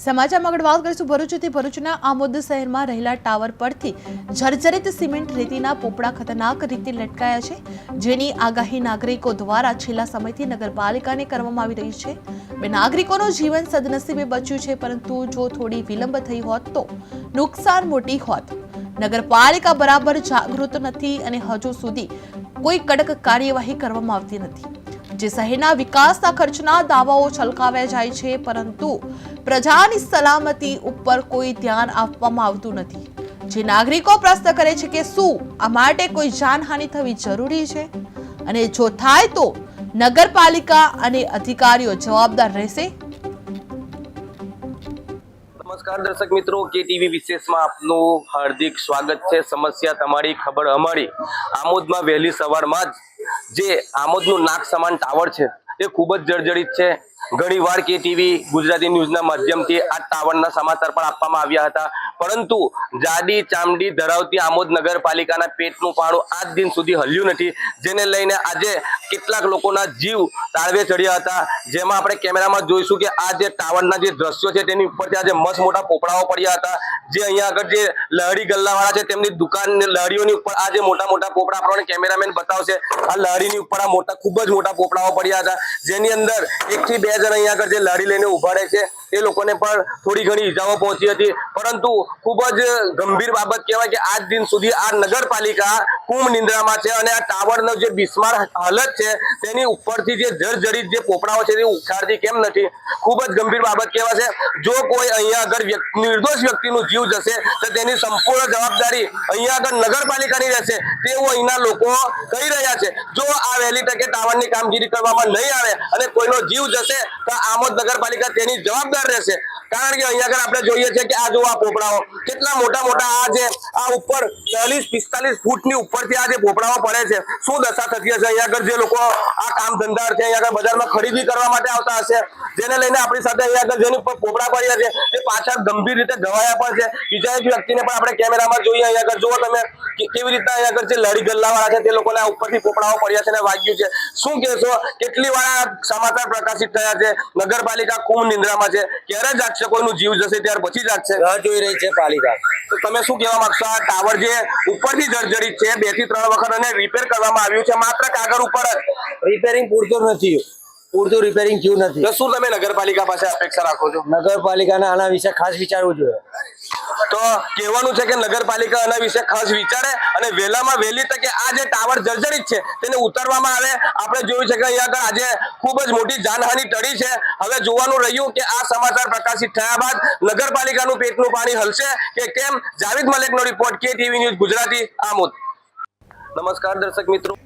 સમાચારમાં આગળ વાત કરીશું ભરૂચથી। ભરૂચના આમોદ શહેરમાં રહેલા ટાવર પરથી જર્જરિત સિમેન્ટ રેતીના પોપડા ખતરનાક રીતે લટકાયા છે, જેની આગાહી નાગરિકો દ્વારા છેલ્લા સમયથી નગરપાલિકાને કરવામાં આવી રહી છે। બે નાગરિકોનું જીવન સદનસીબે બચ્યું છે, પરંતુ જો થોડી વિલંબ થઈ હોત તો નુકસાન મોટી હોત। નગરપાલિકા બરાબર જાગૃત નથી અને હજુ સુધી કોઈ કડક કાર્યવાહી કરવામાં આવતી નથી, જે શહેરના વિકાસના ખર્ચના દાવાઓ છલકાવ્યા જાય છે, પરંતુ પ્રજાની સલામતી ઉપર કોઈ ધ્યાન આપવામાં આવતું નથી। જે નાગરિકો પ્રશ્ન કરે છે કે શું આ માટે કોઈ જાનહાનિ થવી જરૂરી છે, અને જો થાય તો નગરપાલિકા અને અધિકારીઓ જવાબદાર રહેશે। નમસ્કાર દર્શક મિત્રો, કે ટીવી વિશેષમાં આપનું હાર્દિક સ્વાગત છે। સમસ્યા તમારી, ખબર અમારી। આમોદમાં વહેલી સવારમાં જ જે આમોદનું નાક સમાન ટાવર છે એ ખૂબ જ જર્જરિત છે। ઘણીવાર કે ટીવી ગુજરાતી ન્યૂઝના માધ્યમથી આ ટાવરના સમાચાર પણ આપવામાં આવ્યા હતા, પરંતુ જાડી ચામડી ધરાવતી આમોદ નગરપાલિકાના પેટનું પાણું આજ દિન સુધી હલ્યું નથી, જેને લઈને આજે કેટલાક લોકોના જીવ તાળવે ચડ્યા હતા। જેમાં આપણે કેમેરામાં જોઈશું કે આ જે ટાવરના જે દ્રશ્યો છે તેની ઉપરથી આજે મસ્ત મોટા પોપડાઓ પડ્યા હતા। જે અહીંયા આગળ જે લહરી ગલ્લાવાળા છે તેમની દુકાન લહરીઓની ઉપર આ જે મોટા મોટા પોપડા આપણને કેમેરામેન બતાવશે। આ લહરીની ઉપર આ મોટા ખૂબ જ મોટા પોપડાઓ પડ્યા હતા, જેની અંદર 1 થી 2 જણ અહીંયા આગળ જે લહરી લઈને ઉભા રહે છે એ લોકોને પણ થોડી ઘણી ઈજાઓ પહોંચી હતી, પરંતુ ખૂબ જ ગંભીર બાબત કહેવાય કે આજ દિન સુધી આ નગરપાલિકા કુંભ નિંદ્રામાં છે અને આ ટાવરનો જે બિસ્માર હાલત છે તેની ઉપરથી જે જર્જરિત જે પોપડાઓ છે તે ઉખાડતી કેમ નથી, ખૂબ જ ગંભીર બાબત કહેવાય છે। જો કોઈ અહીંયા આગળ નિર્દોષ વ્યક્તિનું જીવ જશે તો તેની સંપૂર્ણ જવાબદારી અહીંયા આગળ નગરપાલિકાની રહેશે, તેવું અહીંના લોકો કહી રહ્યા છે। જો આ વહેલી તકે ટાવરની કામગીરી કરવામાં નહીં આવે અને કોઈનો જીવ જશે તો આમોદ નગરપાલિકા તેની જવાબદાર રહેશે। કારણ કે અહીંયા આગળ આપણે જોઈએ છે કે આ જો આ પોપડાઓ કેટલા મોટા મોટા આ ઉપર 40-45 ફૂટની ઉપરથી આ જે પોપડાઓ પડે છે, શું દશા થતી હશે અહીંયા આગળ જે લોકો આ કામ ધંધા અર્થે અહીંયા આગળ બજારમાં ખરીદી કરવા માટે આવતા હશે, જેને લઈને આપણી સાથે અહીંયા આગળ જેની ઉપર પોપડા પડ્યા છે તે પાછળ ગંભીર રીતે ઘવાયા પણ છે। બીજા એક વ્યક્તિને પણ આપણે કેમેરામાં જોઈએ, અહીંયા આગળ જુઓ તમે કેવી રીતના અહીંયા આગળ જે લડી ગલ્લાવાળા છે તે લોકોને આ ઉપરથી પોપડાઓ પડ્યા છે અને વાગ્યું છે। શું કહેશો, કેટલી વાર આ સમાચાર પ્રકાશિત થયા છે, નગરપાલિકા કુંભ નિંદ્રામાં છે, ક્યારે જાગશે, કોઈનું જીવ જશે ત્યાર પછી જાગશે, રાહ જોઈ રહી છે પાલિકા। તો તમે શું કહેવા માંગશો, આ ટાવર જે ઉપરથી જર્જરિત છે 2 થી 3 વખત અને રિપેર કરવામાં આવ્યું છે, માત્ર કાગળ ઉપર જ રિપેરિંગ પૂરતું નથી, પૂરતું રિપેરિંગ થયું નથી, તો શું તમે નગરપાલિકા પાસે અપેક્ષા રાખો છો? નગરપાલિકાને આના વિશે ખાસ વિચારવું જોઈએ। તો કહેવાનું છે કે નગરપાલિકા આના વિશે ખાસ વિચારે અને વહેલામાં વહેલી તકે આ જે ટાવર જર્જરિત છે તેને ઉતારવામાં આવે। આપણે જોયું છે કે અહીંયા આગળ આજે ખૂબ જ મોટી જાનહાનિ ટળી છે। હવે જોવાનું રહ્યું કે આ સમાચાર પ્રકાશિત થયા બાદ નગરપાલિકાનું પેટનું પાણી હલશે કે કેમ। જાવેદ મલેકનો રિપોર્ટ, કે ટીવી ન્યૂઝ ગુજરાતી, આમોદ। નમસ્કાર દર્શક મિત્રો।